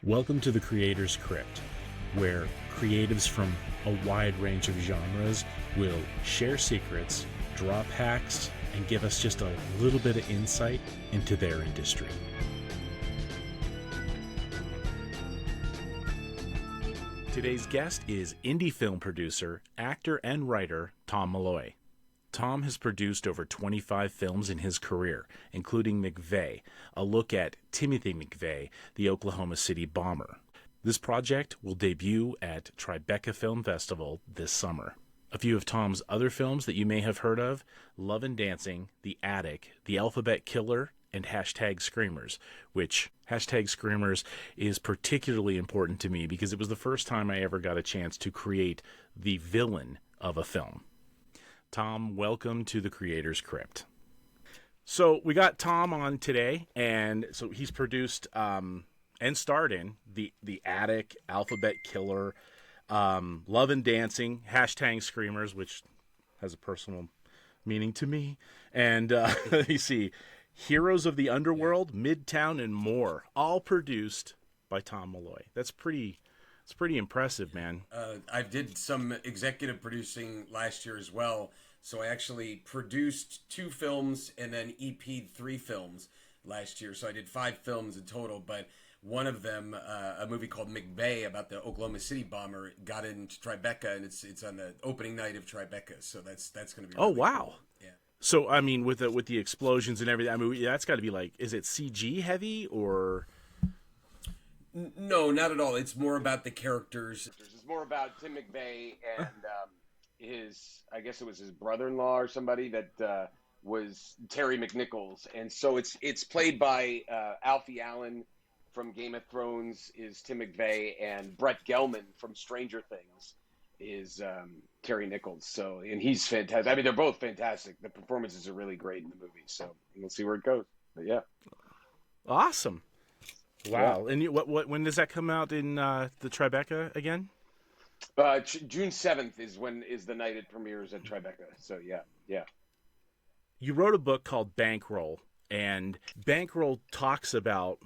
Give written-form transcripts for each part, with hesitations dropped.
Welcome to the Creator's Crypt, where creatives from a wide range of genres will share secrets, drop hacks, and give us just a little bit of insight into their industry. Today's guest is indie film producer, actor, and writer Tom Malloy. Tom has produced over 25 films in his career, including McVeigh, a look at Timothy McVeigh, the Oklahoma City bomber. This project will debut at Tribeca Film Festival this summer. A few of Tom's other films that you may have heard of: Love and Dancing, The Attic, The Alphabet Killer, and #Screamers, which #Screamers is particularly important to me because it was the first time I ever got a chance to create the villain of a film. Tom, welcome to the Creator's Crypt. So we got Tom on today, and so he's produced and starred in the Attic, Alphabet Killer, Love and Dancing, #Screamers, which has a personal meaning to me, and you see, Heroes of the Underworld, Midtown, and more, all produced by Tom Malloy. It's pretty impressive, man. I did some executive producing last year as well. So I actually produced 2 films and then EP'd 3 films last year. So I did 5 films in total, but one of them, a movie called McVeigh about the Oklahoma City bomber, got into Tribeca, and it's on the opening night of Tribeca. So that's going to be really wow. Cool. Yeah. So I mean, with the explosions and everything, I mean, that's got to be like, is it CG heavy or? No, not at all. It's more about the characters. It's more about Tim McVeigh and I guess it was his brother-in-law or somebody that was Terry McNichols. And so it's played by Alfie Allen from Game of Thrones is Tim McVeigh, and Brett Gelman from Stranger Things is Terry Nichols. So, and he's fantastic. I mean, they're both fantastic. The performances are really great in the movie. So we'll see where it goes. But yeah. Awesome. Wow. Yeah. And when does that come out in the Tribeca again? June 7th is the night it premieres at Tribeca. So yeah. You wrote a book called Bankroll, and Bankroll talks about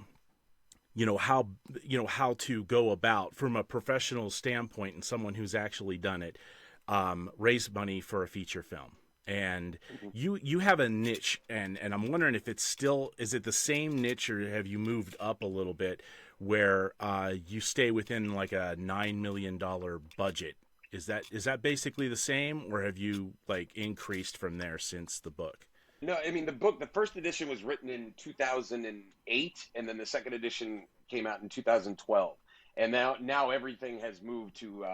how to go about, from a professional standpoint and someone who's actually done it, raise money for a feature film. And you have a niche, and I'm wondering if is it the same niche, or have you moved up a little bit where you stay within like a $9 million budget? Is that basically the same, or have you like increased from there since the book? No, I mean, the first edition was written in 2008, and then the second edition came out in 2012. And now everything has moved to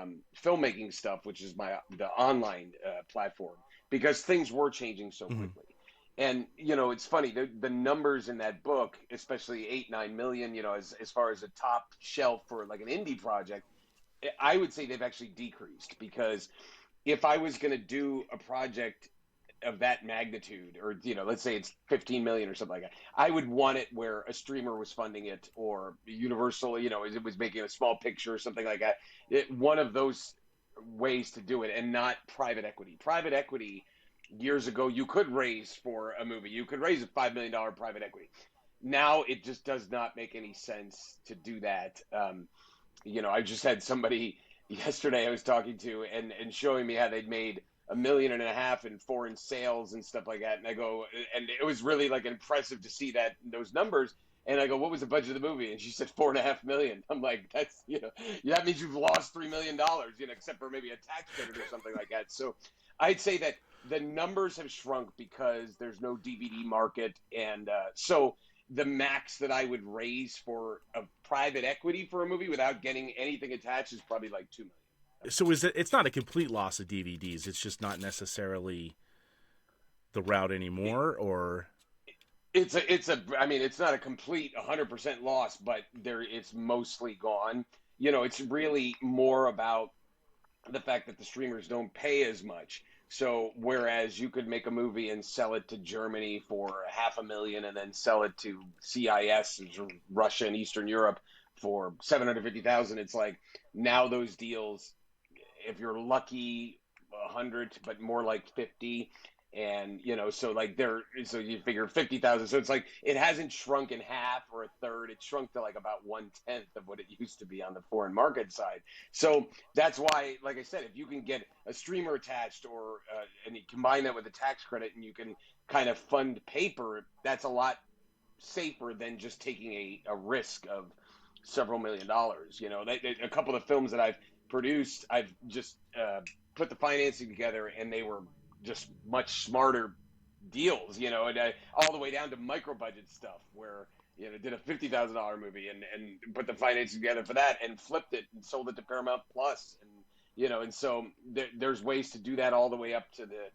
filmmaking stuff, which is the online platform, because things were changing so quickly. And, it's funny, the numbers in that book, especially 8-9 million, as far as a top shelf for like an indie project, I would say they've actually decreased, because if I was going to do a project of that magnitude, or, let's say it's 15 million or something like that, I would want it where a streamer was funding it, or Universal, it was making a small picture or something like that. One of those ways to do it, and not private equity. Private equity, years ago, you could raise for a movie. You could raise a $5 million private equity. Now it just does not make any sense to do that. I just had somebody yesterday I was talking to and showing me how they'd made $1.5 million in foreign sales and stuff like that. And I go, and it was really like impressive to see those numbers. And I go, what was the budget of the movie? And she said $4.5 million. I'm like, that's, that means you've lost $3 million, except for maybe a tax credit or something like that. So I'd say that the numbers have shrunk because there's no DVD market. And so the max that I would raise for a private equity for a movie without getting anything attached is probably like $2 million. So it's not a complete loss of DVDs. It's just not necessarily the route anymore, or it's not a complete 100% loss, but it's mostly gone. It's really more about the fact that the streamers don't pay as much. So whereas you could make a movie and sell it to Germany for $500,000 and then sell it to CIS, Russia and Eastern Europe, for $750,000, it's like now those deals, if you're lucky, 100, but more like 50. And so like so you figure 50,000, so it's like it hasn't shrunk in half or a third. It shrunk to like about 1/10 of what it used to be on the foreign market side. So that's why, like I said, if you can get a streamer attached, or and you combine that with a tax credit, and you can kind of fund paper, that's a lot safer than just taking a risk of several $1 million. A couple of films that I've produced, I've just put the financing together, and they were just much smarter deals, and all the way down to micro budget stuff where did a $50,000 movie and put the financing together for that and flipped it and sold it to Paramount Plus, and and so there's ways to do that all the way up to the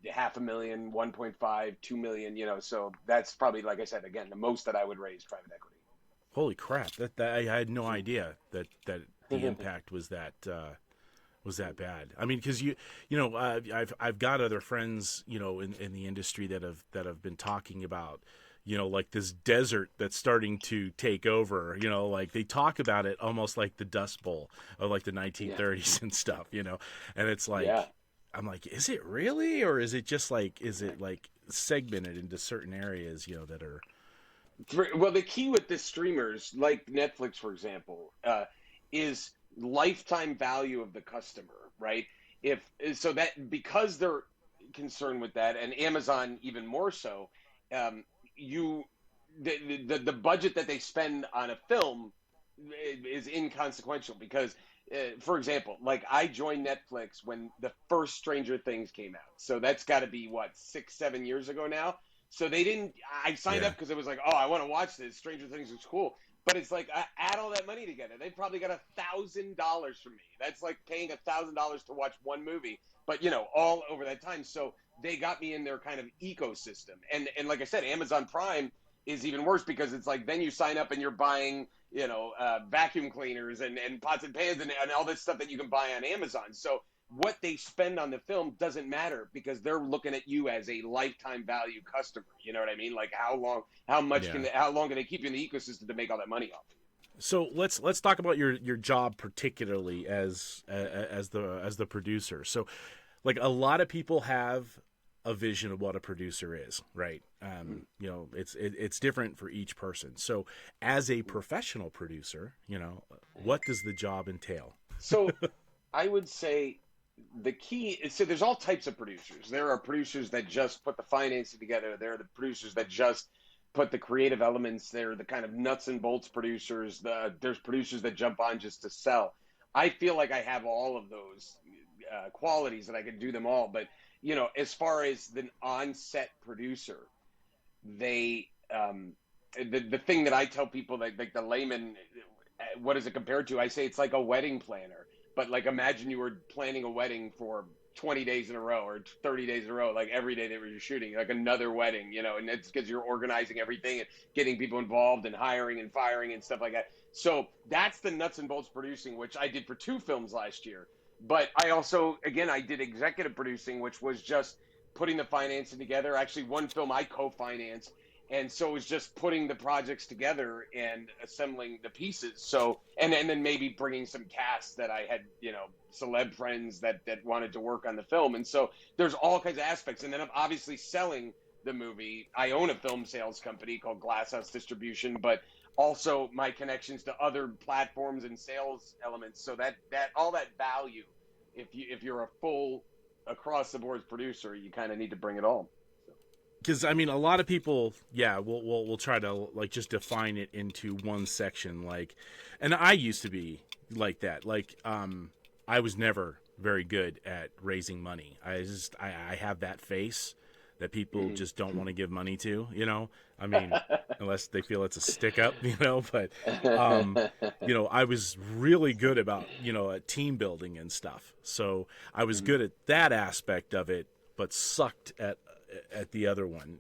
$500,000, 1.5, 2 million, so that's probably, like I said, again, the most that I would raise private equity. Holy crap! That I had no idea that the impact was that bad. I mean, because I've got other friends in the industry that have been talking about like this desert that's starting to take over. Like they talk about it almost like the Dust Bowl of like the 1930s and stuff. And it's like. Yeah. I'm like, is it really, or is it just like, segmented into certain areas, that are. Well, the key with the streamers, like Netflix, for example, is lifetime value of the customer, right? So that because they're concerned with that, and Amazon even more so, the budget that they spend on a film is inconsequential because. For example, like I joined Netflix when the first Stranger Things came out. So that's got to be, what, 6-7 years ago now? So I signed up because it was like, oh, I want to watch this. Stranger Things is cool. But it's like, add all that money together. They probably got $1,000 from me. That's like paying $1,000 to watch one movie, but all over that time. So they got me in their kind of ecosystem. And like I said, Amazon Prime is even worse because it's like, then you sign up and you're buying vacuum cleaners and pots and pans and all this stuff that you can buy on Amazon. So what they spend on the film doesn't matter because they're looking at you as a lifetime value customer. You know what I mean? Like how long can they keep you in the ecosystem to make all that money off? So let's talk about your job particularly as the producer. So like a lot of people have a vision of what a producer is, right? It's different for each person. So as a professional producer, what does the job entail? So I would say the key is, so there's all types of producers. There are producers that just put the financing together. There are the producers that just put the creative elements. They're the kind of nuts and bolts producers. There's producers that jump on just to sell. I feel like I have all of those qualities and I can do them all. But as far as the on-set producer, the thing that I tell people, like the layman, what is it compared to? I say it's like a wedding planner. But like imagine you were planning a wedding for 20 days in a row or 30 days in a row, like every day that you're shooting, like another wedding, and it's because you're organizing everything and getting people involved and hiring and firing and stuff like that. So that's the nuts and bolts producing, which I did for 2 films last year. But I also, again, I did executive producing, which was just putting the financing together. Actually, one film I co-financed. And so it was just putting the projects together and assembling the pieces. So, and then maybe bringing some cast that I had, celeb friends that wanted to work on the film. And so there's all kinds of aspects. And then I'm obviously selling the movie. I own a film sales company called Glasshouse Distribution, but also my connections to other platforms and sales elements. So that all that value, if you're a full across the board producer, you kind of need to bring it all. Because I mean, a lot of people, we'll try to like just define it into one section. Like, and I used to be like that. Like, I was never very good at raising money. I have that face that people just don't want to give money to. I mean, unless they feel it's a stick up. But I was really good about team building and stuff. So I was good at that aspect of it, but sucked at the other one,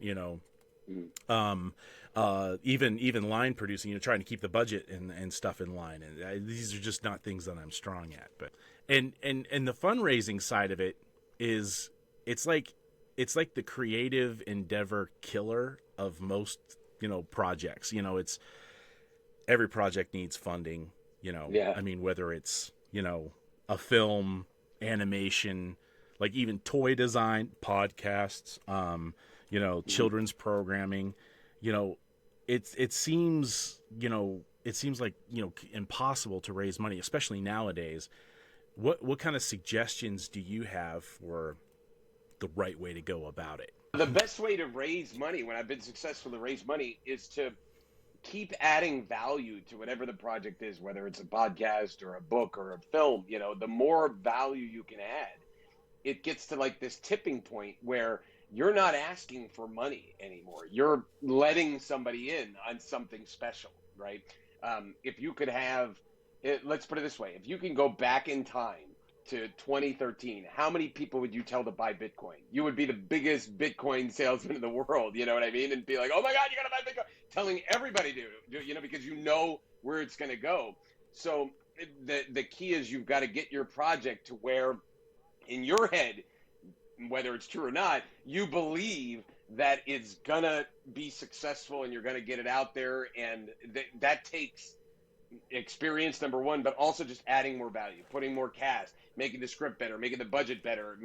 even line producing, trying to keep the budget and stuff in line. And these are just not things that I'm strong at. But and the fundraising side of it is it's like the creative endeavor killer of most projects. It's every project needs funding. I mean, whether it's a film, animation, like even toy design, podcasts, children's programming. You know, it seems like impossible to raise money, especially nowadays. What kind of suggestions do you have for the right way to go about it? The best way to raise money, when I've been successful to raise money, is to keep adding value to whatever the project is, whether it's a podcast or a book or a film. The more value you can add, it gets to like this tipping point where you're not asking for money anymore. You're letting somebody in on something special, right? If you could have it, let's put it this way: if you can go back in time to 2013, how many people would you tell to buy Bitcoin? You would be the biggest Bitcoin salesman in the world, you know what I mean? And be like, oh my God, you gotta buy Bitcoin, telling everybody to, because you know where it's gonna go. So the key is you've got to get your project to where, in your head, whether it's true or not, you believe that it's gonna be successful and you're gonna get it out there, and that takes experience, number one, but also just adding more value, putting more cast, making the script better, making the budget better,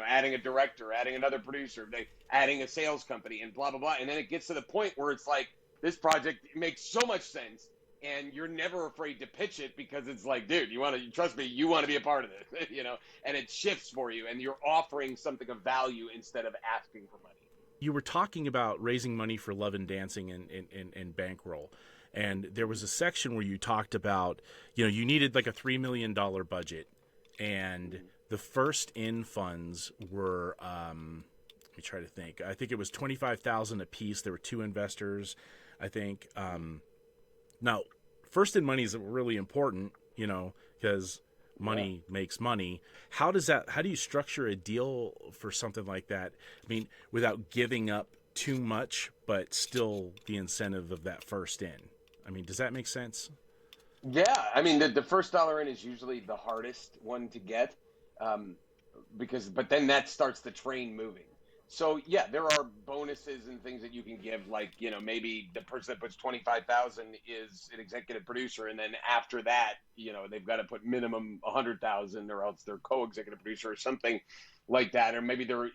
adding a director, adding another producer, adding a sales company, and blah blah blah. And then it gets to the point where it's like, this project makes so much sense, and you're never afraid to pitch it, because it's like, dude, trust me, you want to be a part of this, and it shifts for you, and you're offering something of value instead of asking for money. You were talking about raising money for Love and Dancing and Bankroll. And there was a section where you talked about, you needed like a $3 million budget, and the first in funds were, let me try to think. I think it was $25,000 a piece. There were two investors, I think. Now, first in money is really important, because money makes money. How do you structure a deal for something like that? I mean, without giving up too much, but still the incentive of that first in. I mean, does that make sense? Yeah, I mean, the first dollar in is usually the hardest one to get, but then that starts the train moving. So yeah, there are bonuses and things that you can give, like, maybe the person that puts 25,000 is an executive producer, and then after that, they've got to put minimum 100,000, or else they're co-executive producer or something like that, or maybe they're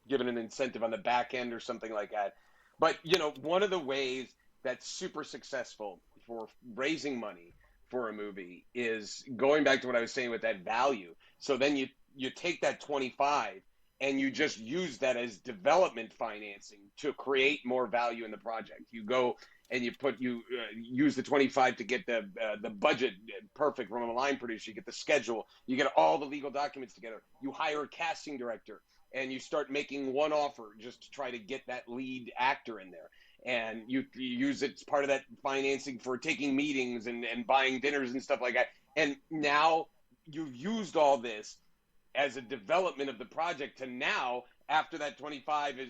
given an incentive on the back end or something like that. But one of the ways that's super successful for raising money for a movie is going back to what I was saying with that value. So then you take that 25 and you just use that as development financing to create more value in the project. You go and you use the 25 to get the budget perfect from a line producer. You get the schedule. You get all the legal documents together. You hire a casting director, and you start making one offer just to try to get that lead actor in there. And you use it as part of that financing for taking meetings and buying dinners and stuff like that. And now you've used all this as a development of the project to now, after that 25 is,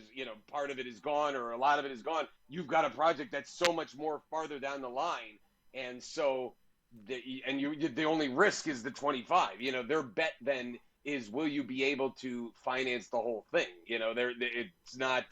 part of it is gone or a lot of it is gone, you've got a project that's so much more farther down the line. And so the only risk is the 25. Their bet then is, will you be able to finance the whole thing? It's not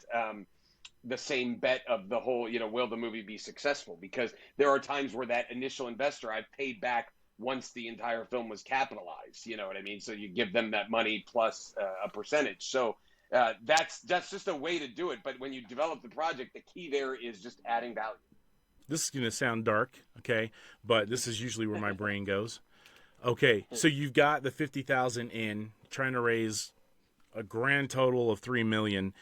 the same bet of the whole, will the movie be successful? Because there are times where that initial investor I've paid back once the entire film was capitalized, you know what I mean? So you give them that money plus a percentage. So that's just a way to do it. But when you develop the project, the key there is just adding value. This is going to sound dark, okay? But this is usually where my brain goes. Okay, so you've got the 50,000 in, trying to raise a grand total of $3 million.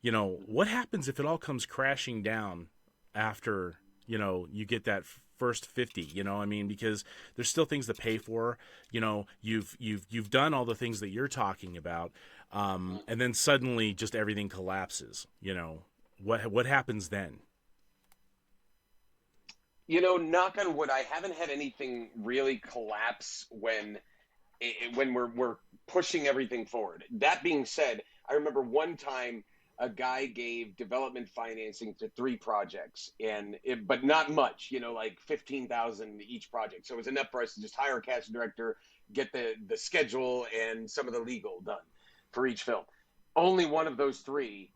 What happens if it all comes crashing down after, you get that first 50, I mean, because there's still things to pay for. You've done all the things that you're talking about, and then suddenly just everything collapses. What happens then? Knock on wood, I haven't had anything really collapse when we're pushing everything forward. That being said, I remember one time a guy gave development financing to 3 projects, but not much, like 15,000 each project. So it was enough for us to just hire a casting director, get the schedule and some of the legal done for each film. Only one of those 3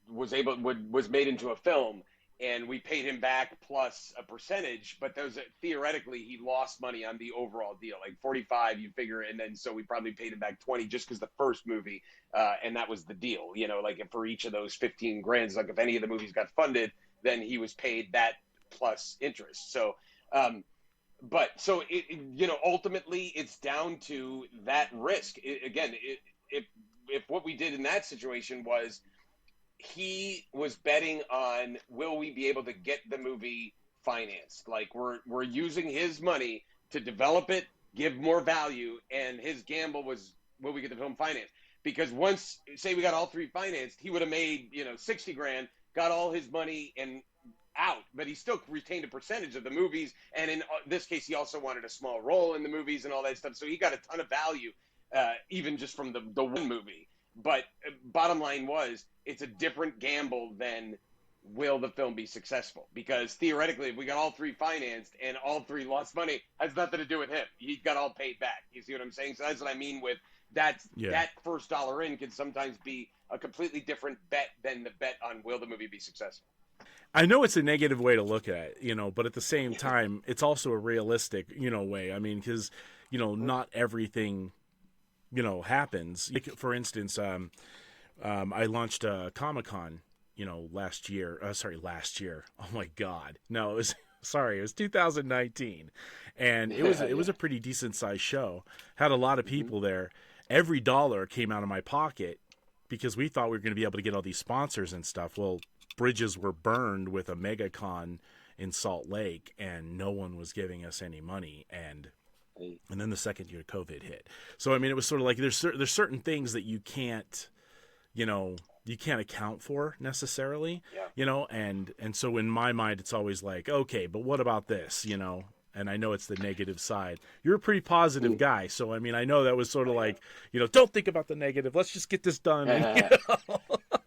was made into a film, and we paid him back plus a percentage, but those theoretically he lost money on the overall deal, like 45 you figure, and then so we probably paid him back 20 just because the first movie, and that was the deal, like for each of those 15 grand, like if any of the movies got funded, then he was paid that plus interest. So but so ultimately it's down to that risk. If what we did in that situation was he was betting on, will we be able to get the movie financed? Like we're using his money to develop it, give more value, and his gamble was, will we get the film financed? Because once, say we got all three financed, he would have made 60 grand, got all his money and out, but he still retained a percentage of the movies, and in this case he also wanted a small role in the movies and all that stuff, so he got a ton of value, even just from the one movie. But bottom line was, it's a different gamble than will the film be successful, because theoretically if we got all three financed and all three lost money, has nothing to do with him, he got all paid back. You see what I'm saying? So that's what I mean with that first dollar in can sometimes be a completely different bet than the bet on will the movie be successful. I know it's a negative way to look at it, but at the same time, it's also a realistic, way. I mean, because, not everything, happens. Like, for instance, I launched a Comic-Con, last year. Last year. Oh my God. No, it was, it was 2019. And it was a pretty decent sized show. Had a lot of people there. Every dollar came out of my pocket because we thought we were going to be able to get all these sponsors and stuff. Well, bridges were burned with a MegaCon in Salt Lake, and no one was giving us any money. And then the second year COVID hit. So I mean, it was sort of like there's certain things that you can't account for necessarily, and so in my mind it's always like, okay, but what about this, and I know it's the negative side. You're a pretty positive guy, so I mean, I know that was sort of like, don't think about the negative. Let's just get this done.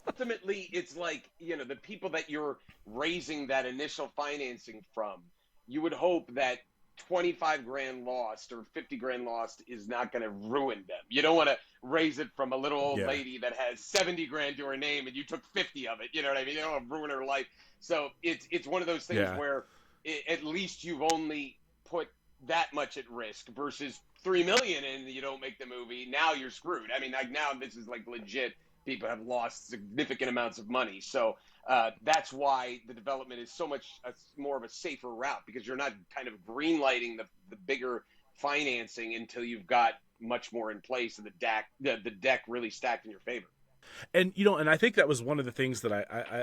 Ultimately, it's like, the people that you're raising that initial financing from, you would hope that 25 grand lost or 50 grand lost is not going to ruin them. You don't want to raise it from a little old lady that has 70 grand to her name and you took 50 of it. You know what I mean? You don't want to ruin her life. So it's one of those things where at least you've only put that much at risk versus 3 million and you don't make the movie. Now you're screwed. I mean, like, now this is like legit. People have lost significant amounts of money. So that's why the development is so much more of a safer route, because you're not kind of greenlighting the bigger financing until you've got much more in place and the deck really stacked in your favor. And, and I think that was one of the things that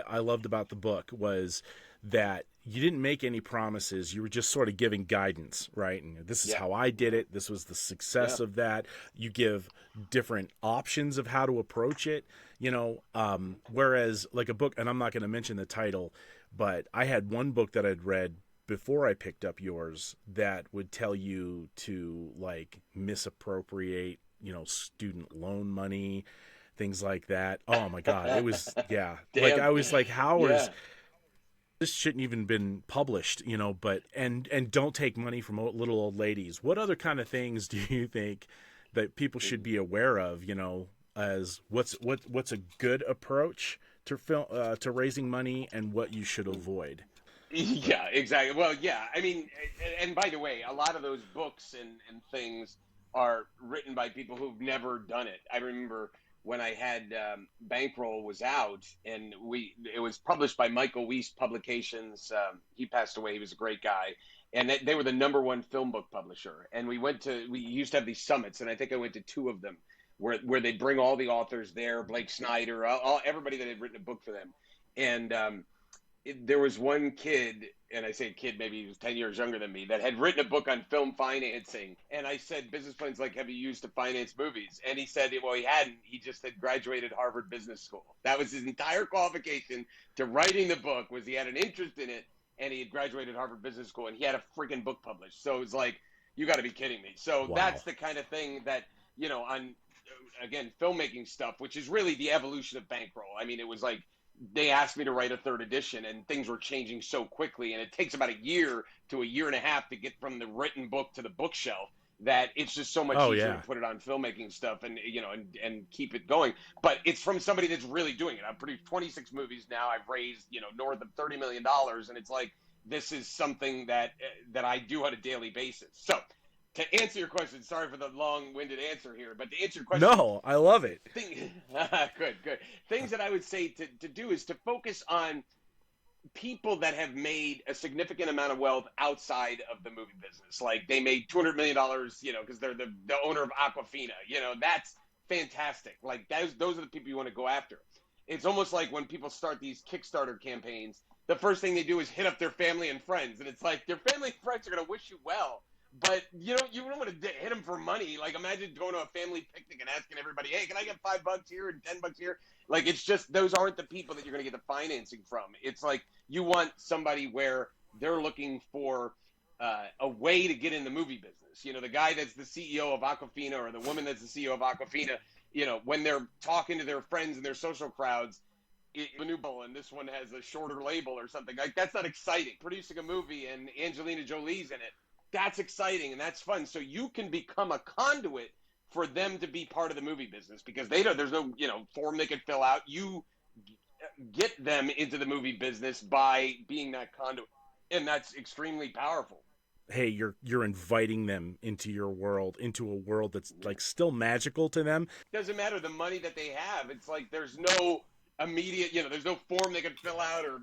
I loved about the book was that you didn't make any promises. You were just sort of giving guidance, right? And this is how I did it. This was the success of that. You give different options of how to approach it, whereas like a book, and I'm not going to mention the title, but I had one book that I'd read before I picked up yours that would tell you to like misappropriate, student loan money, things like that. Oh my God. It was, like, I was like, how is this shouldn't even been published, but, and don't take money from little old ladies. What other kind of things do you think that people should be aware of, as what's a good approach to to raising money and what you should avoid? Yeah, exactly. Well, yeah, I mean, and by the way, a lot of those books and things are written by people who've never done it. I remember when I had Bankroll was out, and it was published by Michael Weiss Publications. He passed away. He was a great guy. And they were the #1 film book publisher. And we used to have these summits, and I think I went to 2 of them, where they'd bring all the authors there, Blake Snyder, everybody that had written a book for them. And there was one kid, and I say kid, maybe he was 10 years younger than me, that had written a book on film financing. And I said, business plans like have you used to finance movies? And he said, well, he hadn't. He just had graduated Harvard Business School. That was his entire qualification to writing the book, was he had an interest in it, and he had graduated Harvard Business School, and he had a freaking book published. So it was like, you got to be kidding me. So that's the kind of thing that, on, again, filmmaking stuff, which is really the evolution of Bankroll. I mean, it was like, they asked me to write a 3rd edition, and things were changing so quickly, and it takes about a year to a year and a half to get from the written book to the bookshelf. that it's just so much Oh easier to yeah. put it on filmmaking stuff and and keep it going. But it's from somebody that's really doing it. I've produced 26 movies now. I've raised north of $30 million, and it's like this is something that I do on a daily basis. So to answer your question, sorry for the long-winded answer here, but to answer your question, No, I love it. good. Things that I would say to do is to focus on people that have made a significant amount of wealth outside of the movie business. Like they made $200 million, because they're the owner of Aquafina. That's fantastic. Like those are the people you want to go after. It's almost like when people start these Kickstarter campaigns, the first thing they do is hit up their family and friends, and it's like their family and friends are going to wish you well, but you don't want to hit them for money. Like imagine going to a family picnic and asking everybody, hey, can I get $5 here and $10 here? Like it's just those aren't the people that you're going to get the financing from. It's like you want somebody where they're looking for a way to get in the movie business. The guy that's the CEO of Aquafina or the woman that's the CEO of Aquafina, when they're talking to their friends and their social crowds, a new bill and this one has a shorter label or something. Like that's not exciting. Producing a movie and Angelina Jolie's in it, that's exciting and that's fun. So you can become a conduit for them to be part of the movie business because there's no form they can fill out. You get them into the movie business by being that conduit, and that's extremely powerful. Hey, you're inviting them into your world, into a world that's like still magical to them. Doesn't matter the money that they have. It's like there's no immediate, there's no form they can fill out or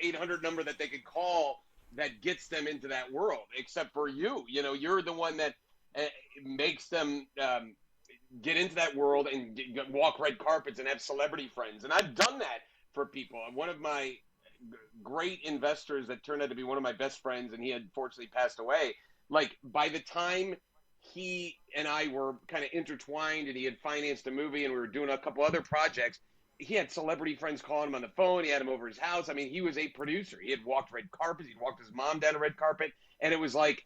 800 number that they could call that gets them into that world. Except for you, you're the one that makes them get into that world and walk red carpets and have celebrity friends. And I've done that for people. One of my great investors that turned out to be one of my best friends, and he had fortunately passed away. Like by the time he and I were kind of intertwined and he had financed a movie and we were doing a couple other projects, he had celebrity friends calling him on the phone. He had him over his house. I mean, he was a producer. He had walked red carpets. He'd walked his mom down a red carpet. And it was like,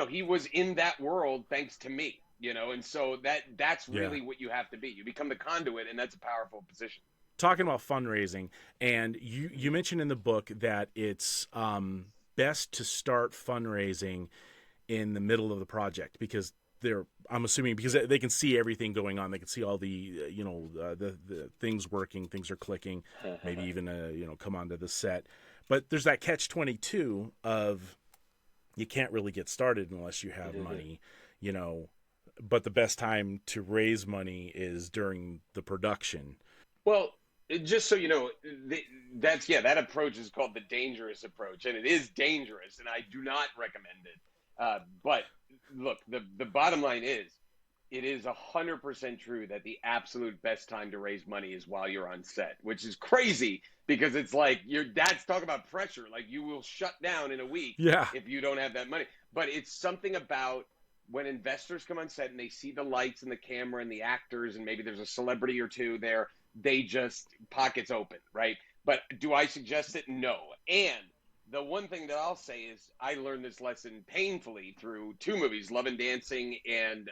he was in that world thanks to me, and so that's really what you have to be. You become the conduit, and that's a powerful position. Talking about fundraising, and you mentioned in the book that it's best to start fundraising in the middle of the project because I'm assuming because they can see everything going on. They can see all the the things working, things are clicking, maybe even come onto the set. But there's that catch-22 of you can't really get started unless you have money, but the best time to raise money is during the production. Well, just so you know, that approach is called the dangerous approach, and it is dangerous, and I do not recommend it. But look, the bottom line is, it is 100% true that the absolute best time to raise money is while you're on set, which is crazy because it's like your dad's talk about pressure. Like you will shut down in a week if you don't have that money. But it's something about when investors come on set and they see the lights and the camera and the actors and maybe there's a celebrity or two there, they just pockets open, right? But do I suggest it? No. And the one thing that I'll say is I learned this lesson painfully through two movies, Love and Dancing and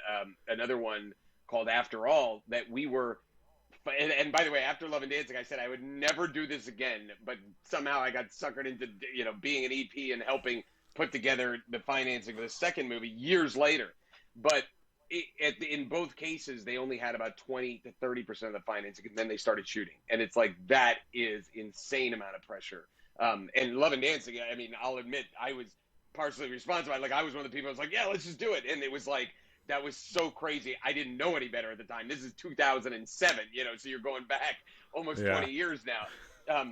another one called After All, that we were and by the way, after Love and Dancing, I said I would never do this again, but somehow I got suckered into being an EP and helping put together the financing for the second movie years later. But in both cases, they only had about 20 to 30% of the financing, and then they started shooting. And it's like that is insane amount of pressure. And Love and Dancing, I mean, I'll admit I was partially responsible. Like I was one of the people who was like, yeah, let's just do it. And it was like, that was so crazy. I didn't know any better at the time. This is 2007, so you're going back almost 20 years now.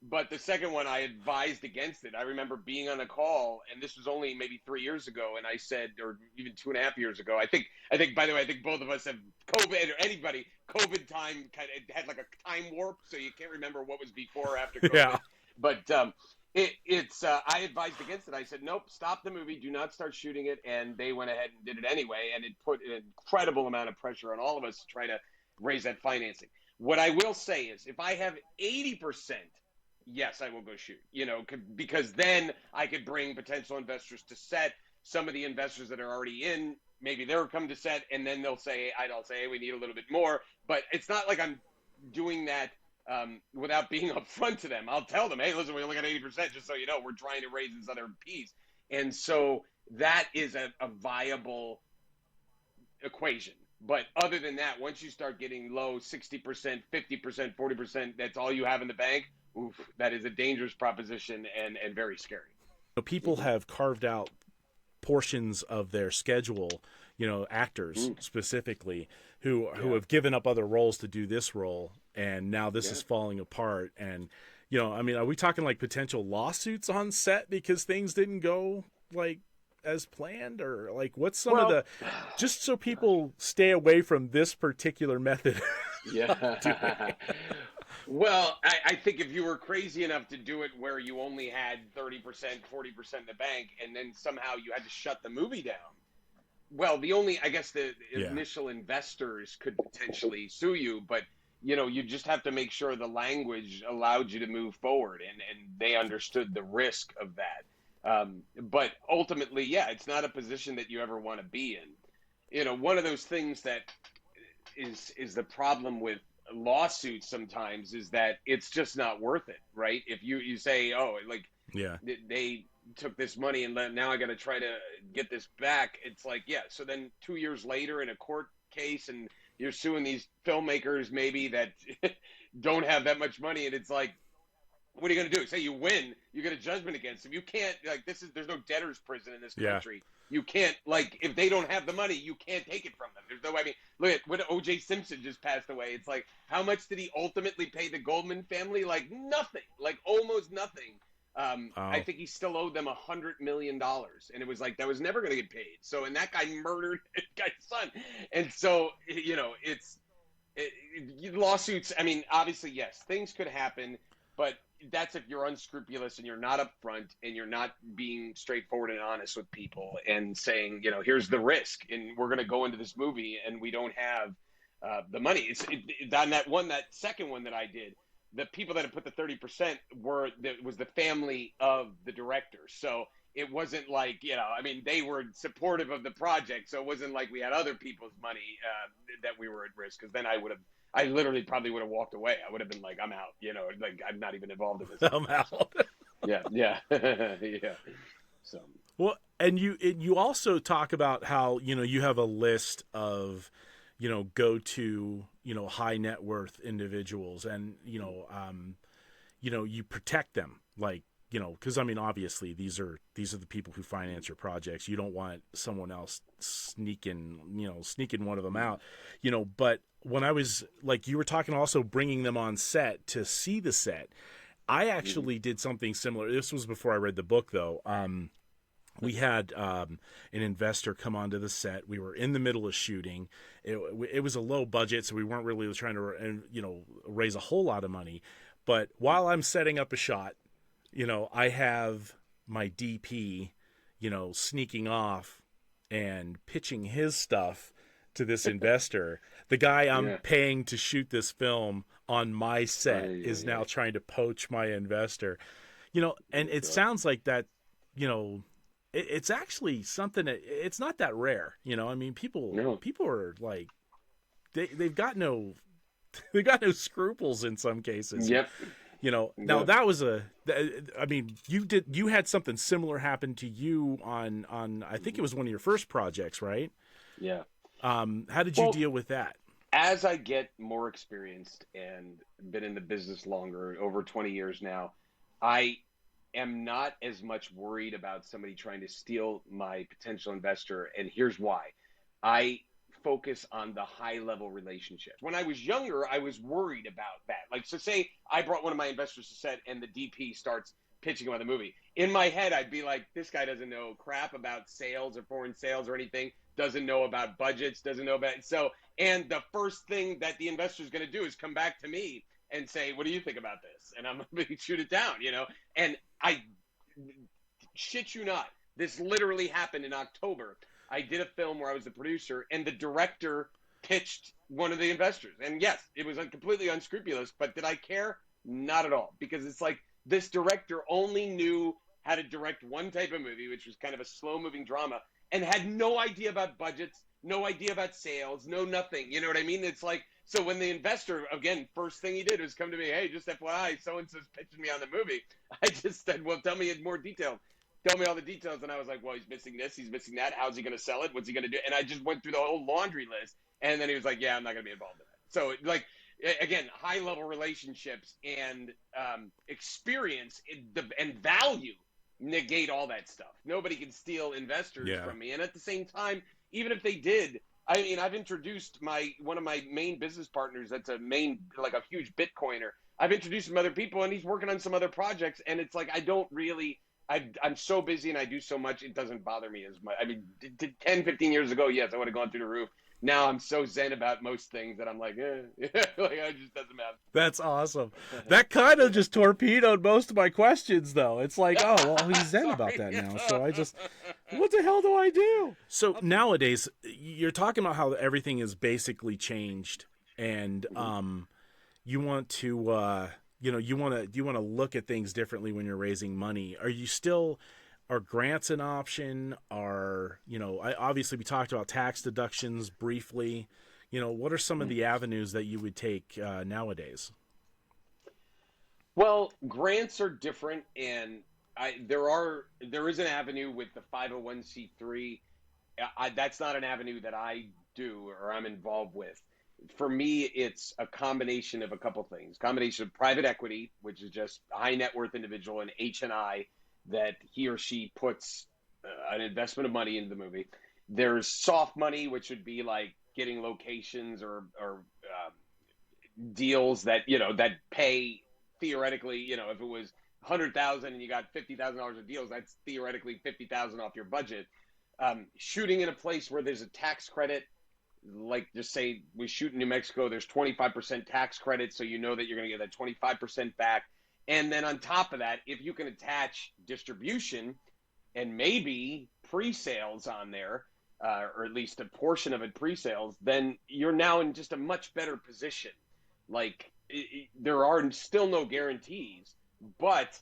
But the second one, I advised against it. I remember being on a call, and this was only maybe 3 years ago, and I said, or even 2.5 years ago, I think, by the way, I think both of us have COVID, or anybody, COVID time kind of had like a time warp, so you can't remember what was before or after COVID. Yeah. But I advised against it. I said, nope, stop the movie, do not start shooting it, and they went ahead and did it anyway, and it put an incredible amount of pressure on all of us to try to raise that financing. What I will say is, if I have 80%, yes, I will go shoot, because then I could bring potential investors to set. Some of the investors that are already in, maybe they'll come to set, and then they'll say, hey, we need a little bit more. But it's not like I'm doing that without being upfront to them. I'll tell them, hey, listen, we only got 80%, just so you know, we're trying to raise this other piece. And so that is a viable equation. But other than that, once you start getting low 60%, 50%, 40%, that's all you have in the bank. Oof, that is a dangerous proposition and very scary. People have carved out portions of their schedule, actors specifically who have given up other roles to do this role, and now this is falling apart. And are we talking like potential lawsuits on set because things didn't go like as planned, or like what's some of the, just so people stay away from this particular method? Well, I think if you were crazy enough to do it where you only had 30%, 40% in the bank, and then somehow you had to shut the movie down, well, I guess the initial investors could potentially sue you, but you just have to make sure the language allowed you to move forward, and they understood the risk of that. But ultimately, it's not a position that you ever want to be in. One of those things that is the problem with lawsuits sometimes is that it's just not worth it, right? If you say, they took this money and now I got to try to get this back, it's like, so then 2 years later in a court case, and you're suing these filmmakers maybe that don't have that much money, and it's like, what are you going to do? Say you win, you get a judgment against them. You can't, there's no debtor's prison in this country. You can't, if they don't have the money, you can't take it from them. There's no, look at when O.J. Simpson just passed away. It's like, how much did he ultimately pay the Goldman family? Like nothing, almost nothing. I think he still owed them $100 million, and it was like, that was never going to get paid. So, and that guy murdered his guy's son. And so, lawsuits, obviously, yes, things could happen, but that's if you're unscrupulous and you're not upfront and you're not being straightforward and honest with people and saying, here's the risk, and we're going to go into this movie and we don't have the money. On that second one that I did, the people that had put the 30% was the family of the director. So it wasn't like, they were supportive of the project. So it wasn't like we had other people's money that we were at risk, because then I literally probably would have walked away. I would have been like, I'm out, I'm not even involved in this. I'm out. Yeah. So. Well, and you also talk about how, you have a list of, go to, high net worth individuals, and, you protect them, because obviously these are the people who finance your projects. You don't want someone else sneaking one of them out, but when I was you were talking, also bringing them on set to see the set, I actually did something similar. This was before I read the book, though. We had an investor come onto the set. We were in the middle of shooting. It was a low budget, so we weren't really trying to, raise a whole lot of money. But while I'm setting up a shot, I have my DP, sneaking off and pitching his stuff to this investor. The guy I'm paying to shoot this film on my set is now trying to poach my investor. And it sounds like that, it's actually something that it's not that rare. People are like, they've got no scruples in some cases. Yep. Now that was you had something similar happen to you on I think it was one of your first projects, right? Yeah. How did you deal with that? As I get more experienced and been in the business longer, over 20 years now, I am not as much worried about somebody trying to steal my potential investor. And here's why. I focus on the high level relationships. When I was younger, I was worried about that. So say I brought one of my investors to set and the DP starts pitching about the movie. In my head, I'd be like, this guy doesn't know crap about sales or foreign sales or anything, doesn't know about budgets, doesn't know about and the first thing that the investor is going to do is come back to me and say, what do you think about this? And I'm going to shoot it down, And I shit you not, this literally happened in October. I did a film where I was the producer, and the director pitched one of the investors. And yes, it was completely unscrupulous, but did I care? Not at all. Because it's like, this director only knew how to direct one type of movie, which was kind of a slow-moving drama, and had no idea about budgets, no idea about sales, no nothing. You know what I mean? It's like, so when the investor, again, first thing he did was come to me, hey, just FYI, so-and-so's pitching me on the movie. I just said, well, tell me in more detail. tell me all the details. And I was like, well, he's missing this, he's missing that. How's he going to sell it? What's he going to do? And I just went through the whole laundry list. And then he was like, yeah, I'm not going to be involved in that. So like, again, high level relationships and experience and value negate all that stuff. Nobody can steal investors from me. And at the same time, even if they did, I mean, I've introduced one of my main business partners that's a huge Bitcoiner. I've introduced some other people, and he's working on some other projects. And it's like, I'm so busy and I do so much, it doesn't bother me as much. I mean, 10, 15 years ago, yes, I would have gone through the roof. Now I'm so zen about most things that I'm like, like it just doesn't matter. That's awesome. That kind of just torpedoed most of my questions, though. It's like, oh, well, he's zen about that now. So what the hell do I do? So nowadays, you're talking about how everything is basically changed, and you want to, you want to look at things differently when you're raising money. Are grants an option? Obviously we talked about tax deductions briefly. What are some of the avenues that you would take nowadays? Well, grants are different, and there is an avenue with the 501c3. That's not an avenue that I do or I'm involved with. For me, it's a combination of a couple things. Combination of private equity, which is just a high net worth individual, and H&I, that he or she puts an investment of money into the movie. There's soft money, which would be like getting locations or deals that pay theoretically. If it was $100,000 and you got $50,000 of deals, that's theoretically $50,000 off your budget. Shooting in a place where there's a tax credit, like just say we shoot in New Mexico, there's 25% tax credit, so you know that you're going to get that 25% back. And then on top of that, if you can attach distribution and maybe pre-sales on there, or at least a portion of it pre-sales, then you're now in just a much better position. Like there are still no guarantees, but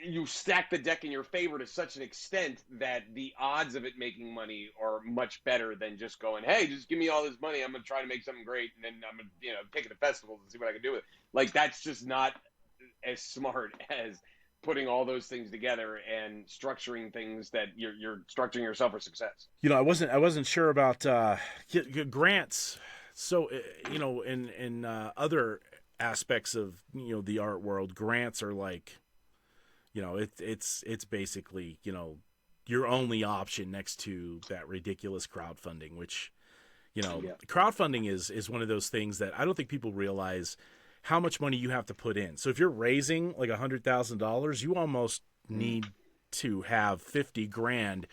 you stack the deck in your favor to such an extent that the odds of it making money are much better than just going, hey, just give me all this money, I'm going to try to make something great, and then I'm going to take it to festivals and see what I can do with it. Like that's just not as smart as putting all those things together and structuring things that you're structuring yourself for success. I wasn't sure about grants. So in other aspects of the art world, grants are like, it's basically your only option next to that ridiculous crowdfunding, which crowdfunding is one of those things that I don't think people realize how much money you have to put in. So if you're raising like $100,000, you almost need to have 50 grand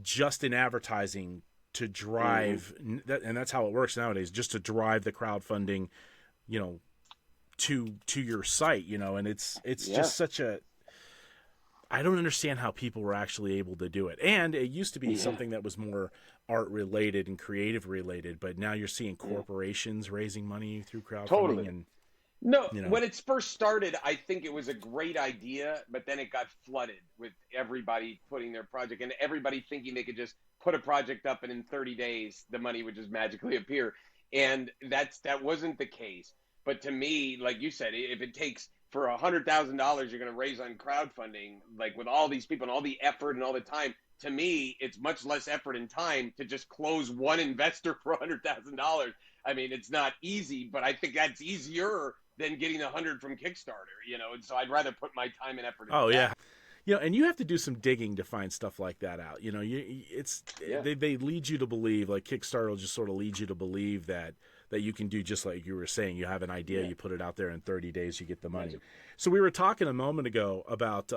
just in advertising to drive that, and that's how it works nowadays, just to drive the crowdfunding, to your site, and it's just such a, I don't understand how people were actually able to do it. And it used to be something that was more art related and creative related, but now you're seeing corporations raising money through crowdfunding. Totally. And when it first started, I think it was a great idea, but then it got flooded with everybody putting their project and everybody thinking they could just put a project up and in 30 days the money would just magically appear. And that wasn't the case. But to me, like you said, if it takes for $100,000 you're going to raise on crowdfunding, like with all these people and all the effort and all the time, to me, it's much less effort and time to just close one investor for $100,000. I mean, it's not easy, but I think that's easier than getting 100 from Kickstarter, and so I'd rather put my time and effort into that. And you have to do some digging to find stuff like that out. They lead you to believe, like Kickstarter will just sort of lead you to believe that you can do just like you were saying. You have an idea, you put it out there, in 30 days you get the money. So we were talking a moment ago about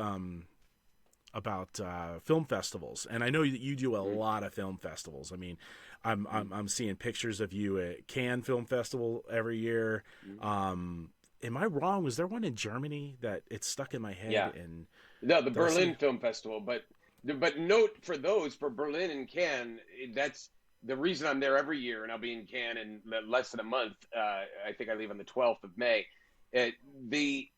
film festivals, and I know that you do a lot of film festivals. I mean, I'm seeing pictures of you at Cannes Film Festival every year. Am I wrong? Was there one in Germany that it's stuck in my head? Yeah. No, the Berlin Film Festival. But note for those, for Berlin and Cannes, that's the reason I'm there every year, and I'll be in Cannes in less than a month. I think I leave on the 12th of May. They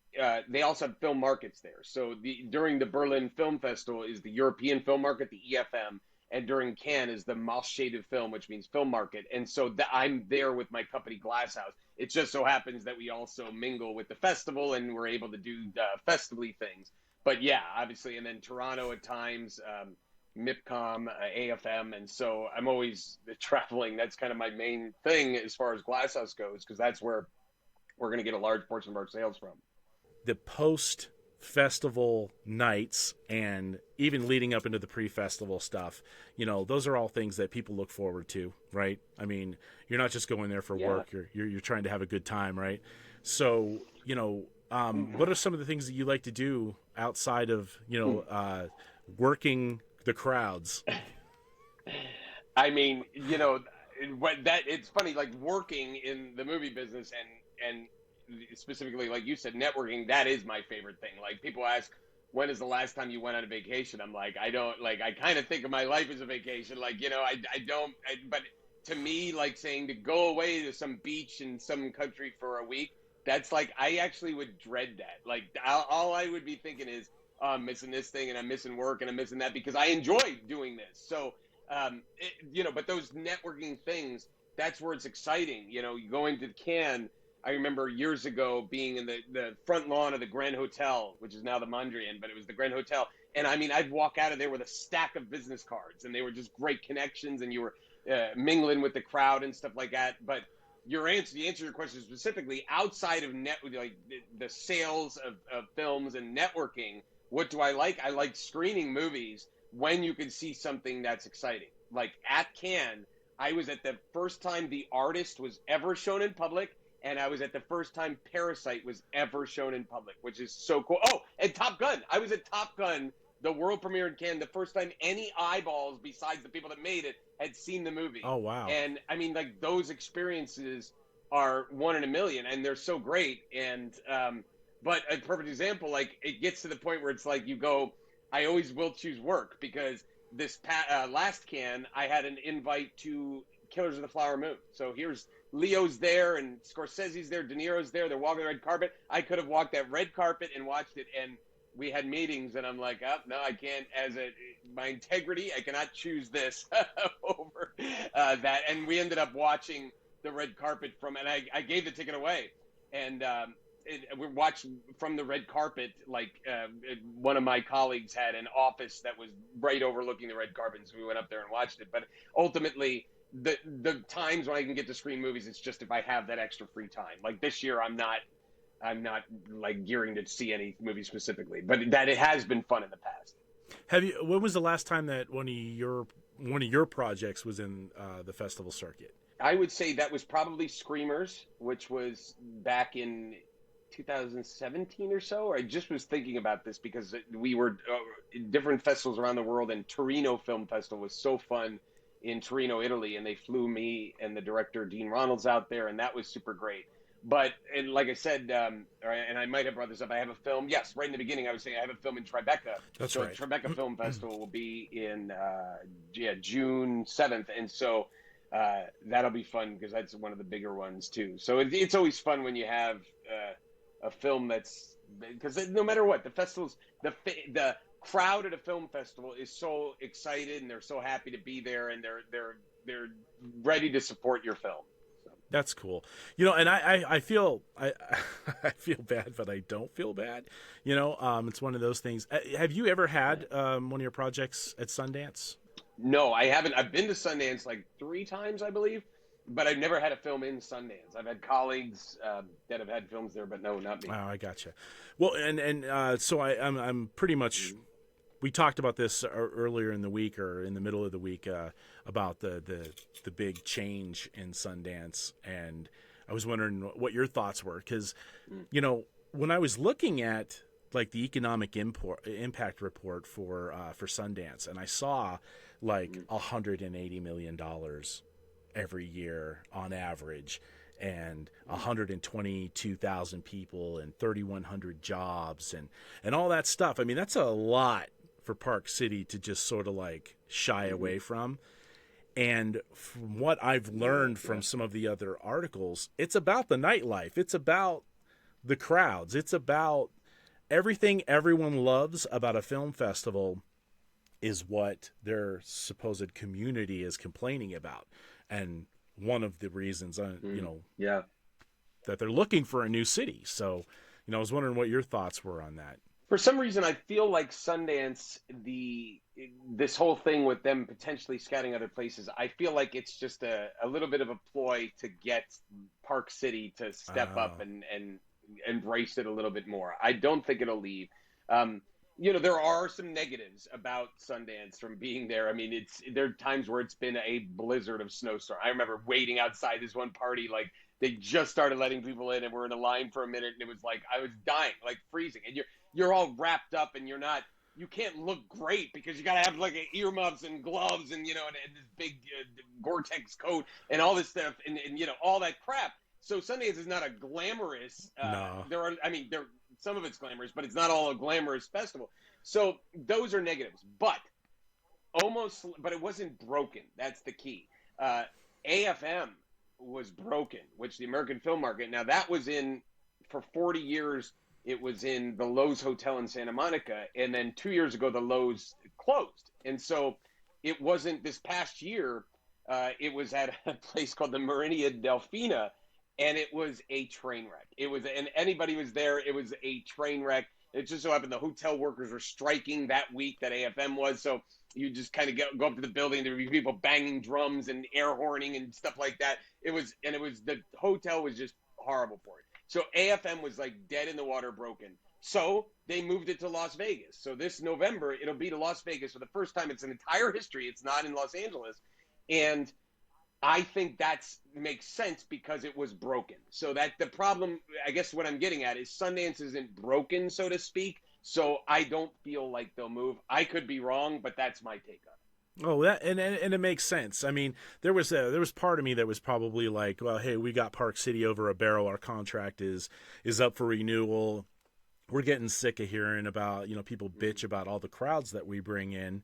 also have film markets there. So during the Berlin Film Festival is the European Film Market, the EFM, and during Cannes is the Marché du Film, which means film market. And so I'm there with my company Glasshouse. It just so happens that we also mingle with the festival and we're able to do festively things. but yeah, obviously, and then Toronto at times, MIPCOM, AFM, and so I'm always traveling. That's kind of my main thing as far as Glasshouse goes, because that's where we're going to get a large portion of our sales from. The post festival nights and even leading up into the pre-festival stuff, those are all things that people look forward to, right? I mean, you're not just going there for work, you're trying to have a good time, right? So what are some of the things that you like to do outside of working the crowds? I mean, it's funny, like working in the movie business and specifically, like you said, networking, that is my favorite thing. Like, people ask, when is the last time you went on a vacation? I'm like, I don't, like, I kind of think of my life as a vacation. Like, but to me, like, saying to go away to some beach in some country for a week, that's like, I actually would dread that. Like, all I would be thinking is, oh, I'm missing this thing, and I'm missing work, and I'm missing that, because I enjoy doing this. So, but those networking things, that's where it's exciting. You go into Cannes. I remember years ago being in the front lawn of the Grand Hotel, which is now the Mondrian, but it was the Grand Hotel. And I mean, I'd walk out of there with a stack of business cards, and they were just great connections, and you were mingling with the crowd and stuff like that. But to answer your question specifically, outside of like the sales of films and networking, what do I like? I like screening movies when you can see something that's exciting. Like at Cannes, I was at the first time The Artist was ever shown in public, and I was at the first time Parasite was ever shown in public, which is so cool. Oh, and Top Gun. I was at Top Gun, the world premiere in Cannes, the first time any eyeballs besides the people that made it had seen the movie. Oh, wow. And I mean, like, those experiences are one in a million, and they're so great. And but a perfect example, like, it gets to the point where it's like you go, I always will choose work, because this last Cannes, I had an invite to Killers of the Flower Moon. So here's Leo's there, and Scorsese's there, De Niro's there. They're walking the red carpet. I could have walked that red carpet and watched it, and we had meetings, and I'm like, oh, no, I can't. My integrity, I cannot choose this over that. And we ended up watching the red carpet and I gave the ticket away, and we watched from the red carpet. Like, one of my colleagues had an office that was right overlooking the red carpet, so we went up there and watched it. But ultimately, the times when I can get to screen movies, it's just if I have that extra free time. Like this year, I'm not like gearing to see any movie specifically, but that it has been fun in the past. When was the last time that one of your projects was in the festival circuit? I would say that was probably Screamers, which was back in 2017 or so. I just was thinking about this because we were in different festivals around the world, and Torino Film Festival was so fun in Torino, Italy, and they flew me and the director Dean Ronalds out there, and that was super great. But, and like I said, and I might have brought this up, I have a film. Yes, right in the beginning, I was saying I have a film in Tribeca. That's so right. Tribeca Film Festival will be in June 7th, and so that'll be fun because that's one of the bigger ones too. So it's always fun when you have a film that's, because no matter what, the festivals, the crowd at a film festival is so excited, and they're so happy to be there, and they're ready to support your film. That's cool. And I feel I feel bad, but I don't feel bad. It's one of those things. Have you ever had one of your projects at Sundance? No, I haven't. I've been to Sundance like 3 times, I believe, but I've never had a film in Sundance. I've had colleagues that have had films there, but no, not me. Oh, I gotcha. Well, and so I'm pretty much. We talked about this earlier in the week, or in the middle of the week, about the big change in Sundance, and I was wondering what your thoughts were, because when I was looking at like the economic impact report for Sundance, and I saw like $180 million every year on average, and 122,000 people, and 3,100 jobs, and all that stuff. I mean, that's a lot for Park City to just sort of like shy away from. And from what I've learned from some of the other articles, it's about the nightlife. It's about the crowds. It's about everything everyone loves about a film festival is what their supposed community is complaining about. And one of the reasons, that they're looking for a new city. So, I was wondering what your thoughts were on that. For some reason, I feel like Sundance, this whole thing with them potentially scouting other places, I feel like it's just a little bit of a ploy to get Park City to step up Oh, and embrace it a little bit more. I don't think it'll leave. Um, there are some negatives about Sundance from being there. I mean, there are times where it's been a blizzard of snowstorm. I remember waiting outside this one party, like they just started letting people in, and we're in a line for a minute, and it was like I was dying, like freezing, and you're all wrapped up, and you can't look great because you got to have like earmuffs and gloves and and this big Gore-Tex coat and all this stuff and all that crap. So Sundance is not a glamorous. no. There some of it's glamorous, but it's not all a glamorous festival. So those are negatives, but it wasn't broken. That's the key. AFM was broken, which the American Film Market. Now that was for 40 years. It was in the Lowe's Hotel in Santa Monica, and then 2 years ago the Lowe's closed, and so it wasn't this past year. It was at a place called the Marinia Delfina, and it was a train wreck. And anybody was there, it was a train wreck. It just so happened the hotel workers were striking that week that AFM was, so you just kind of go up to the building. There would be people banging drums and air horning and stuff like that. The hotel was just horrible for it. So AFM was like dead in the water, broken. So they moved it to Las Vegas. So this November, it'll be to Las Vegas for the first time. It's an entire history. It's not in Los Angeles. And I think that makes sense because it was broken. So that the problem, I guess what I'm getting at is Sundance isn't broken, so to speak. So I don't feel like they'll move. I could be wrong, but that's my take on it. Oh, that and it makes sense. I mean, there was part of me that was probably like, well, hey, we got Park City over a barrel. Our contract is up for renewal. We're getting sick of hearing about people bitch about all the crowds that we bring in,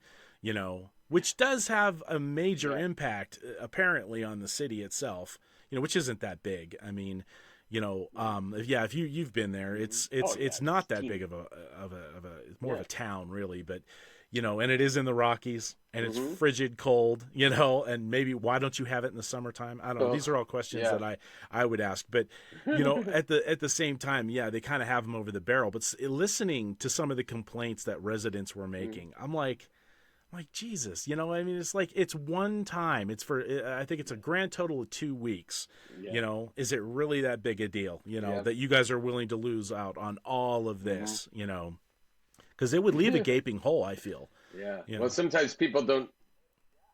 which does have a major impact apparently on the city itself. Which isn't that big. I mean, if you've been there, it's not that big of a it's more of a town really, but and it is in the Rockies, and it's frigid cold, and maybe why don't you have it in the summertime? I don't know. These are all questions that I would ask, but at the same time, they kind of have them over the barrel. But listening to some of the complaints that residents were making, I'm like, Jesus, I mean, it's like it's one time. It's I think it's a grand total of 2 weeks. Is it really that big a deal? That you guys are willing to lose out on all of this? Because it would leave a gaping hole, I feel. Yeah. Well, sometimes people don't.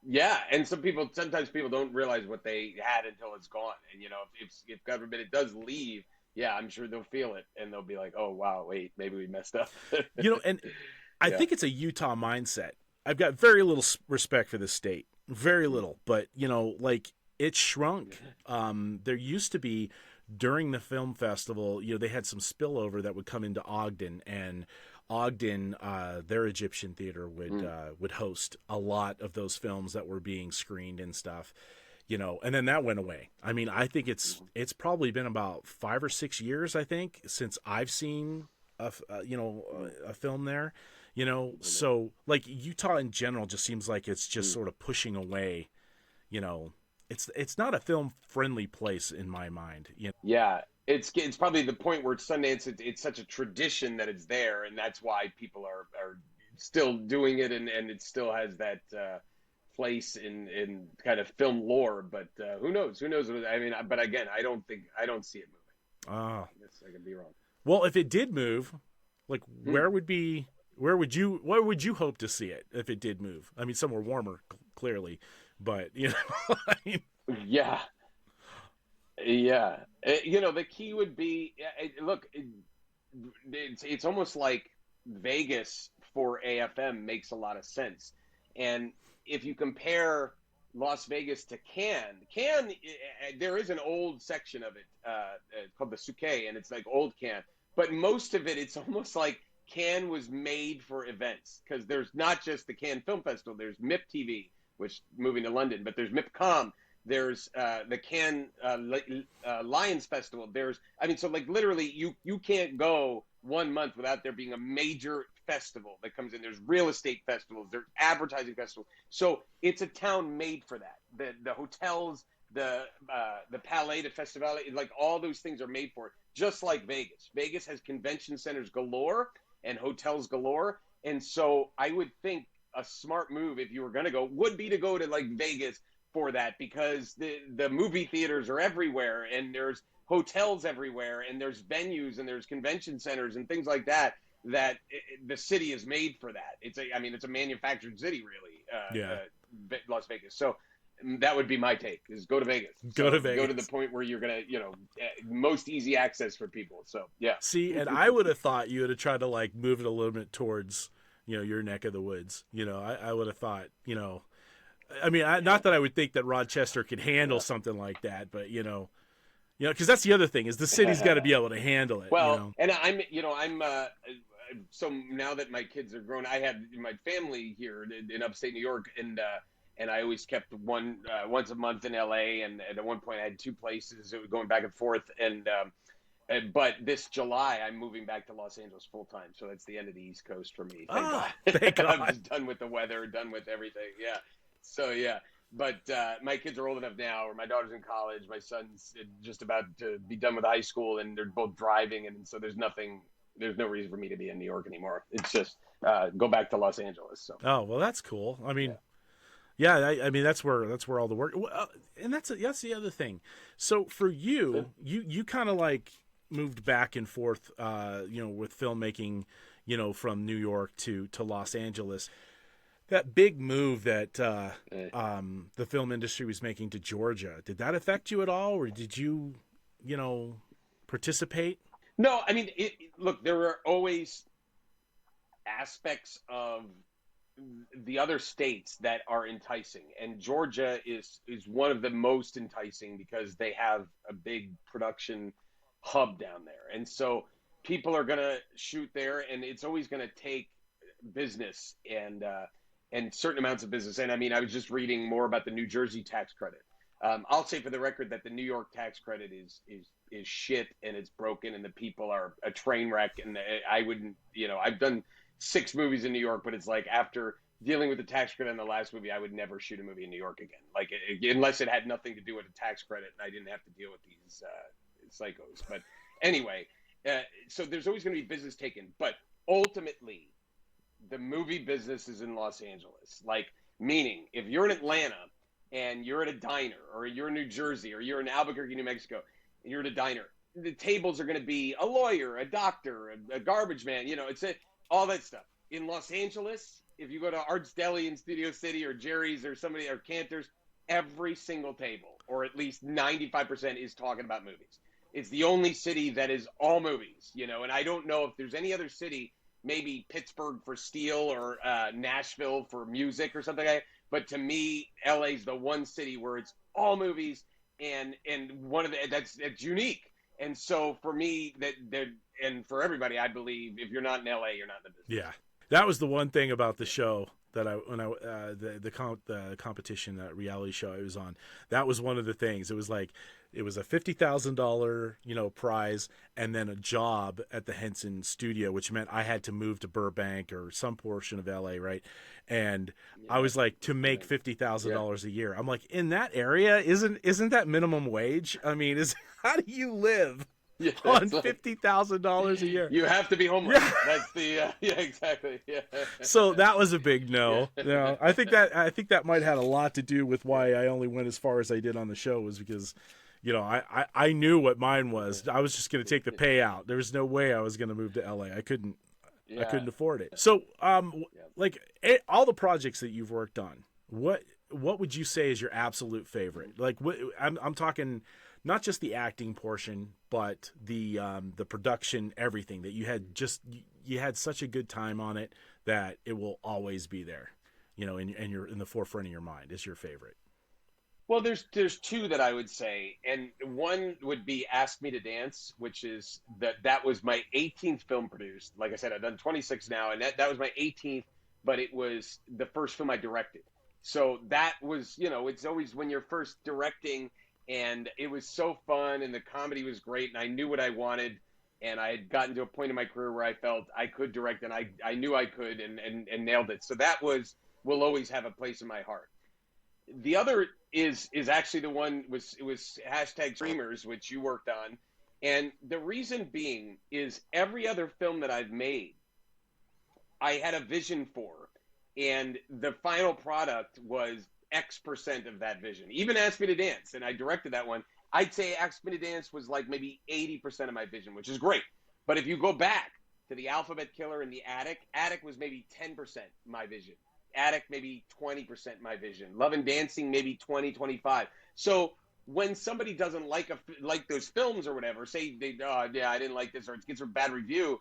Yeah, and sometimes people don't realize what they had until it's gone. And if God forbid it does leave, I'm sure they'll feel it, and they'll be like, "Oh wow, wait, maybe we messed up." And I think it's a Utah mindset. I've got very little respect for this state, very little. But like it shrunk. There used to be during the film festival, they had some spillover that would come into Ogden, and Ogden, their Egyptian theater would host a lot of those films that were being screened and stuff, and then that went away. I mean, I think it's probably been about 5 or 6 years, I think, since I've seen a film there, so like Utah in general just seems like it's just sort of pushing away, it's not a film friendly place in my mind. Yeah. It's probably the point where Sundance, it's such a tradition that it's there, and that's why people are still doing it, and it still has that place in kind of film lore. But who knows? Who knows? I mean, but again, I don't see it moving. I could be wrong. Well, if it did move, like where would you hope to see it if it did move? I mean, somewhere warmer, clearly, but I mean, yeah. Yeah, the key would be look. It's almost like Vegas for AFM makes a lot of sense, and if you compare Las Vegas to Cannes, there is an old section of it called the Souquet, and it's like old Cannes, but most of it's almost like Cannes was made for events because there's not just the Cannes Film Festival. There's MIP TV, which moving to London, but there's MIPCOM. There's the Cannes Lions Festival. So like literally you can't go 1 month without there being a major festival that comes in. There's real estate festivals. There's advertising festivals. So it's a town made for that. The hotels, the Palais de Festival, like all those things are made for it. Just like Vegas. Vegas has convention centers galore. and hotels galore. And so I would think a smart move, if you were going to go, would be to go to like Vegas for that, because the movie theaters are everywhere, and there's hotels everywhere, and there's venues, and there's convention centers and things like that, the city is made for that. It's a manufactured city, really. Las Vegas. So that would be my take, is go to Vegas. Go to Vegas. Go to the point where you're going to, most easy access for people. So, yeah. See, and I would have thought you would have tried to like move it a little bit towards, your neck of the woods. I would have thought, not that I would think that Rochester could handle something like that, but, because that's the other thing, is the city's got to be able to handle it. Well, and I'm so now that my kids are grown, I have my family here in upstate New York, and I always kept once a month in LA, and at one point I had two places. It was going back and forth, but this July I'm moving back to Los Angeles full time, so that's the end of the East Coast for me. Thank God. Thank God. I'm just done with the weather, done with everything. Yeah. So yeah. But my kids are old enough now, or my daughter's in college, my son's just about to be done with high school, and they're both driving, and so there's no reason for me to be in New York anymore. It's just go back to Los Angeles. So. Oh, well, that's cool. I mean, I mean that's where all the work, and that's the other thing. So for you, you kind of like moved back and forth, with filmmaking, from New York to Los Angeles. That big move that the film industry was making to Georgia, did that affect you at all, or did you, participate? No, I mean, look, there are always aspects of the other states that are enticing, and Georgia is one of the most enticing because they have a big production hub down there, and so people are going to shoot there, and it's always going to take business and certain amounts of business. And I mean, I was just reading more about the New Jersey tax credit. I'll say for the record that the New York tax credit is shit, and it's broken, and the people are a train wreck. And I wouldn't, I've done 6 movies in New York, but it's like after dealing with the tax credit in the last movie, I would never shoot a movie in New York again. Like unless it had nothing to do with a tax credit and I didn't have to deal with these psychos. But anyway, so there's always going to be business taken, but ultimately, the movie business is in Los Angeles. Like, meaning, if you're in Atlanta and you're at a diner, or you're in New Jersey, or you're in Albuquerque, New Mexico, and you're at a diner, the tables are going to be a lawyer, a doctor, a garbage man, all that stuff. In Los Angeles, if you go to Art's Deli in Studio City, or Jerry's, or somebody, or Cantor's, every single table, or at least 95%, is talking about movies. It's the only city that is all movies, and I don't know if there's any other city, maybe Pittsburgh for steel, or Nashville for music or something like that. But to me, LA's the one city where it's all movies, and one of that's unique. And so for me, and for everybody, I believe if you're not in LA, you're not in the business. Yeah, that was the one thing about the show that the competition, that reality show I was on. That was one of the things. It was like, it was a $50,000, prize, and then a job at the Henson studio, which meant I had to move to Burbank or some portion of LA, right? And I was like, to make $50,000 a year, I'm like, in that area, isn't that minimum wage? I mean, how do you live on $50,000 a year? You have to be homeless. Yeah. That's the exactly. Yeah. So that was a big no. I think that might have had a lot to do with why I only went as far as I did on the show, was because I knew what mine was. I was just going to take the payout. There was no way I was going to move to LA. I couldn't afford it. So, all the projects that you've worked on, what would you say is your absolute favorite? Like, I'm talking not just the acting portion, but the production, everything that you had. You had such a good time on it that it will always be there, and you're in the forefront of your mind. Is your favorite? Well, there's 2 that I would say, and one would be Ask Me to Dance, which is that was my 18th film produced. Like I said, I've done 26 now, and that was my 18th, but it was the first film I directed. So that was, it's always when you're first directing, and it was so fun, and the comedy was great, and I knew what I wanted, and I had gotten to a point in my career where I felt I could direct, and I knew I could, and nailed it. So that will always have a place in my heart. The other is actually the one it was #Streamers, which you worked on. And the reason being is every other film that I've made I had a vision for, and the final product was X% of that vision. Even Ask Me to Dance, and I directed that one. I'd say Ask Me to Dance was like maybe 80% of my vision, which is great. But if you go back to the Alphabet Killer and the Attic was maybe 10% my vision. Attic maybe 20% my vision. Love and Dancing maybe 20, 25. So when somebody doesn't like those films or whatever, say they yeah, I didn't like this, or it gets a bad review,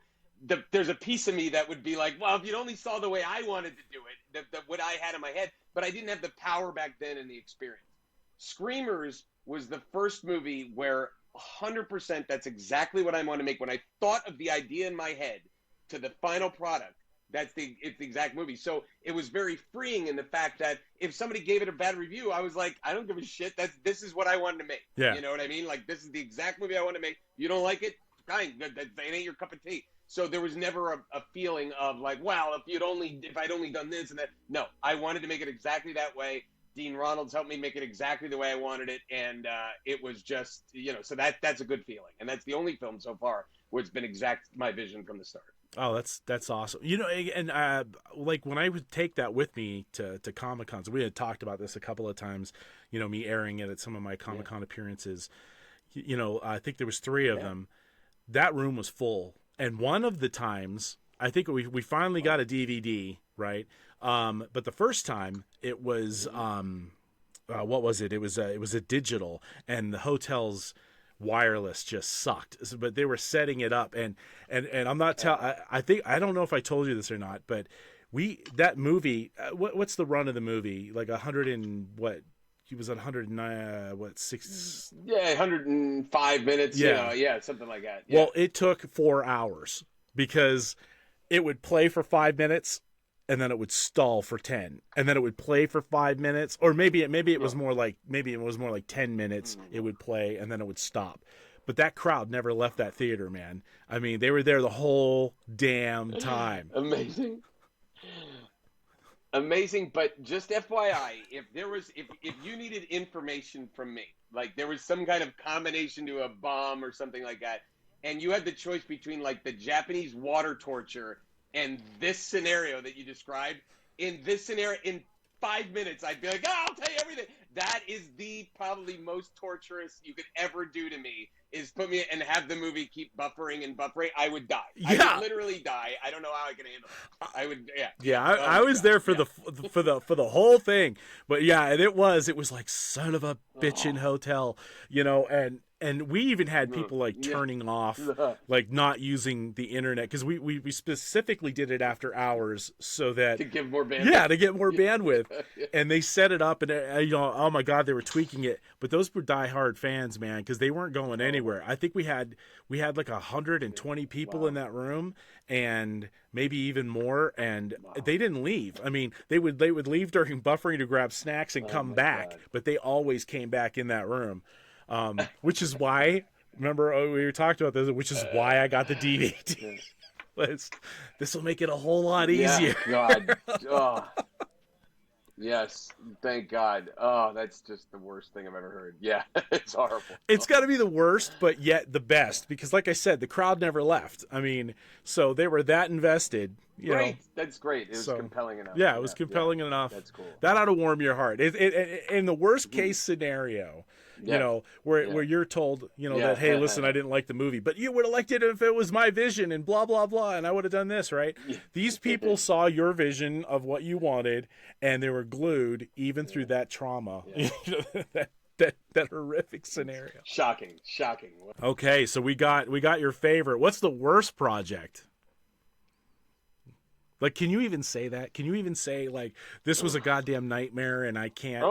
there's a piece of me that would be like, well, if you only saw the way I wanted to do it, what I had in my head, but I didn't have the power back then in the experience. Screamers was the first movie where 100% that's exactly what I want to make. When I thought of the idea in my head to the final product, it's the exact movie. So it was very freeing in the fact that if somebody gave it a bad review, I was like, I don't give a shit. This is what I wanted to make. Yeah. You know what I mean? Like, this is the exact movie I want to make. You don't like it? Fine. It ain't your cup of tea. So there was never a feeling of like, well, if I'd only done this and that. No, I wanted to make it exactly that way. Dean Ronalds helped me make it exactly the way I wanted it, and it was just, so that's a good feeling, and that's the only film so far where it's been exact my vision from the start. Oh, that's awesome. And like when I would take that with me to Comic-Cons, we had talked about this a couple of times, me airing it at some of my Comic-Con appearances. I think there was 3 of them. That room was full. And one of the times, I think we finally got a DVD, right? But the first time it was, what was it? It was a digital, and the hotel's wireless just sucked. But they were setting it up, and I'm not I don't know if I told you this or not, but that movie, what's the run of the movie? Like 100 and what? He was at 109, 6? Yeah, 105 minutes. Yeah, something like that. Yeah. Well, it took 4 hours because it would play for 5 minutes, and then it would stall for 10, and then it would play for 5 minutes, or maybe it was more like 10 minutes. It would play, and then it would stop. But that crowd never left that theater, man. I mean, they were there the whole damn time. Amazing, but just FYI, if you needed information from me, like there was some kind of combination to a bomb or something like that, and you had the choice between like the Japanese water torture and this scenario that you described, in this scenario, in 5 minutes, I'd be like, I'll tell you everything. That is the probably most torturous you could ever do to me, is put me and have the movie keep buffering and buffering. I would die. Yeah. I would literally die. I don't know how I can handle it. I would, yeah. Yeah, I was there for the whole thing. But yeah, and it was like son of a bitchin' hotel, and we even had people like turning off, like not using the internet, because we specifically did it after hours so that to give more bandwidth. Yeah, to get more bandwidth. And they set it up, and oh my God, they were tweaking it. But those were diehard fans, man, because they weren't going anywhere. I think we had like 120 people in that room, and maybe even more, and they didn't leave. I mean, they would leave during buffering to grab snacks and come back, God. But they always came back in that room. Which is why, remember we talked about this, which is why I got the DVD. This will make it a whole lot easier. God. Oh. Yes, thank God. Oh, that's just the worst thing I've ever heard. Yeah, it's horrible. It's got to be the worst, but yet the best, because like I said, the crowd never left. I mean, so they were that invested. Great. That's great. It was compelling enough. Yeah, it was compelling enough. That's cool. That ought to warm your heart. In the worst case scenario, where you're told, that, hey, listen, I didn't like the movie, but you would have liked it if it was my vision and blah, blah, blah, and I would have done this, right? These people saw your vision of what you wanted, and they were glued even through that trauma, that horrific scenario. Shocking. Okay, so we got your favorite. What's the worst project? Like, can you even say that? Can you even say, like, this was a goddamn nightmare and I can't,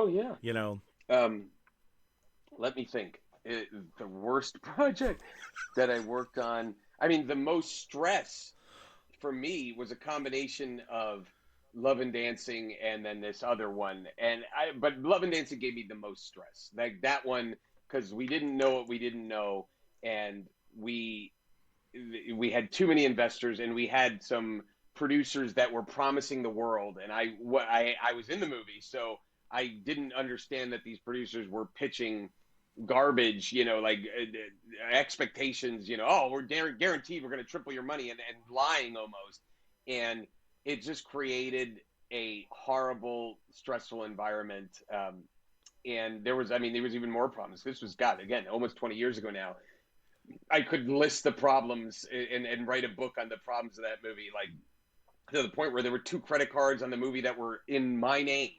Let me think. The worst project that I worked on, I mean, the most stress for me was a combination of Love and Dancing and then this other one. But Love and Dancing gave me the most stress. Like that one, because we didn't know what we didn't know, and we had too many investors, and we had some producers that were promising the world, and I was in the movie, so I didn't understand that these producers were pitching garbage, expectations, we're guaranteed we're going to triple your money, and lying almost. And it just created a horrible, stressful environment. And there was, I mean, there was even more problems. This was, God, again, almost 20 years ago now. I could list the problems and write a book on the problems of that movie, like to the point where there were 2 credit cards on the movie that were in my name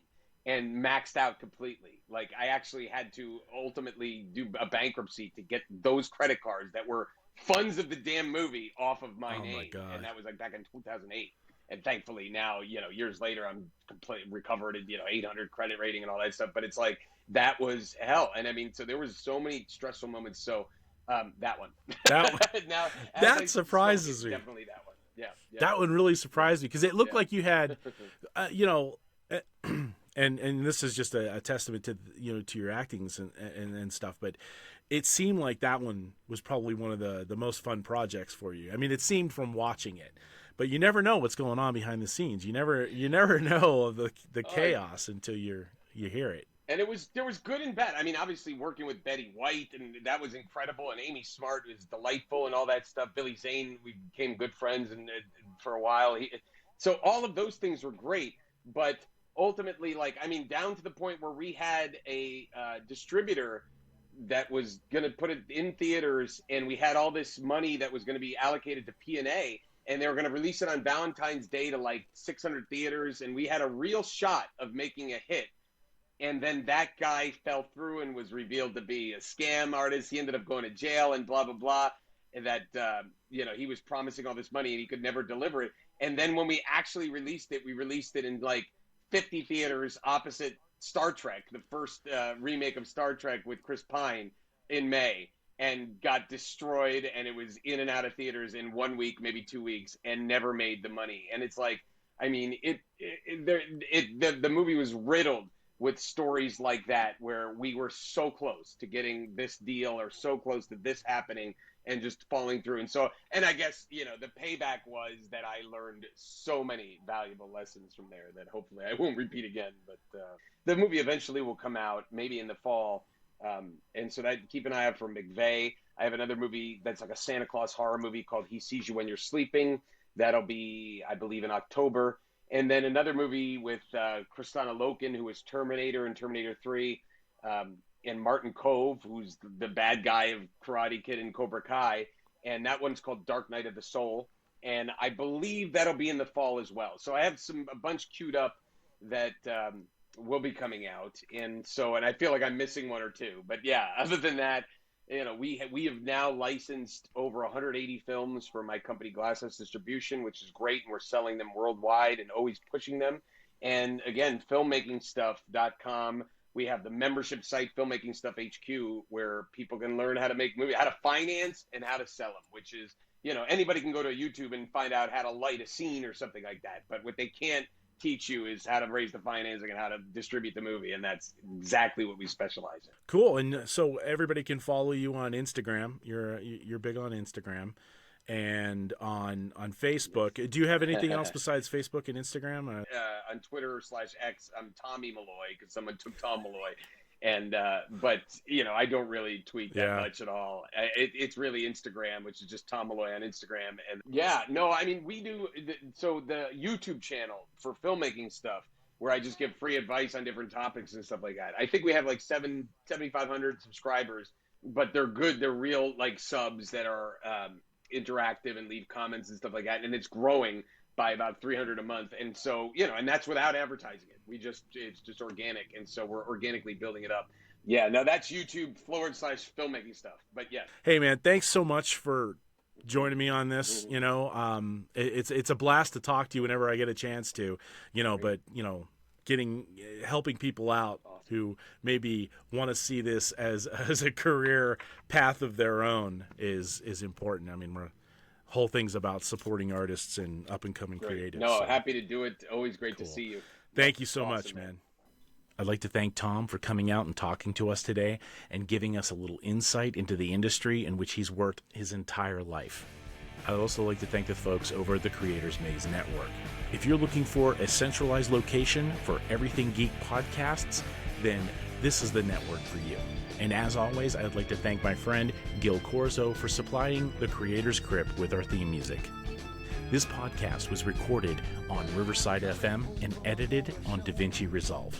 and maxed out completely. Like I actually had to ultimately do a bankruptcy to get those credit cards that were funds of the damn movie off of my Oh my name. God. And that was like back in 2008. And thankfully now, years later, I'm completely recovered at, 800 credit rating and all that stuff. But it's like, that was hell. And I mean, so there was so many stressful moments. So that one. That Now, that surprises me. Definitely that one. Yeah. That one really surprised me because it looked Yeah. like you had, and this is just a testament to to your actings and stuff, but it seemed like that one was probably one of the most fun projects for you. I mean, it seemed from watching it, but you never know what's going on behind the scenes. You never know of the chaos until you hear it. And there was good and bad. I mean, obviously working with Betty White, and that was incredible. And Amy Smart was delightful and all that stuff. Billy Zane, we became good friends and for a while. So all of those things were great. But ultimately, like, I mean, down to the point where we had a distributor that was going to put it in theaters, and we had all this money that was going to be allocated to P&A, and they were going to release it on Valentine's Day to like 600 theaters. And we had a real shot of making a hit. And then that guy fell through and was revealed to be a scam artist. He ended up going to jail and blah, blah, blah. And that, he was promising all this money and he could never deliver it. And then when we actually released it, we released it in like 50 theaters opposite Star Trek, the first remake of Star Trek with Chris Pine in May, and got destroyed. And it was in and out of theaters in 1 week, maybe 2 weeks, and never made the money. And it's like, I mean, the movie was riddled with stories like that, where we were so close to getting this deal or so close to this happening and just falling through. And I guess, the payback was that I learned so many valuable lessons from there that hopefully I won't repeat again. But the movie eventually will come out, maybe in the fall. And so that, keep an eye out for McVeigh. I have another movie that's like a Santa Claus horror movie called He Sees You When You're Sleeping. That'll be, I believe, in October. And then another movie with Kristanna Loken, who was Terminator and Terminator 3, and Martin Kove, who's the bad guy of Karate Kid and Cobra Kai. And that one's called Dark Night of the Soul. And I believe that'll be in the fall as well. So I have a bunch queued up that will be coming out. And I feel like I'm missing one or two. But yeah, other than that, we have now licensed over 180 films for my company Glasshouse Distribution, which is great, and we're selling them worldwide and always pushing them. And again, filmmakingstuff.com. We have the membership site, Filmmaking Stuff HQ, where people can learn how to make movies, how to finance and how to sell them, which is, anybody can go to YouTube and find out how to light a scene or something like that. But what they can't teach you is how to raise the financing and how to distribute the movie, and that's exactly what we specialize in. Cool. And so everybody can follow you on Instagram. You're big on Instagram and on Facebook. Do you have anything else besides Facebook and Instagram? On Twitter/X, I'm Tommy Malloy, because someone took Tom Malloy. And but I don't really tweet that much at all. It's really Instagram, which is just Tom Malloy on Instagram. And we do. So the YouTube channel for filmmaking stuff, where I just give free advice on different topics and stuff like that. I think we have like 7,500 subscribers, but they're good. They're real like subs that are interactive and leave comments and stuff like that. And it's growing by about 300 a month. And so, and that's without advertising it. It's just organic. And so we're organically building it up. Yeah, no, that's YouTube/filmmaking stuff. But yeah. Hey man, thanks so much for joining me on this. Mm-hmm. It's a blast to talk to you whenever I get a chance to, but helping people out who maybe want to see this as a career path of their own is important. I mean, whole thing's about supporting artists and up and coming creatives. No, happy to do it. Always great to see you. Thank you so much, man. I'd like to thank Tom for coming out and talking to us today and giving us a little insight into the industry in which he's worked his entire life. I'd also like to thank the folks over at the Creators Maze Network. If you're looking for a centralized location for Everything Geek podcasts, then this is the network for you. And as always, I'd like to thank my friend Gil Corzo for supplying the Creator's Crypt with our theme music. This podcast was recorded on Riverside FM and edited on DaVinci Resolve.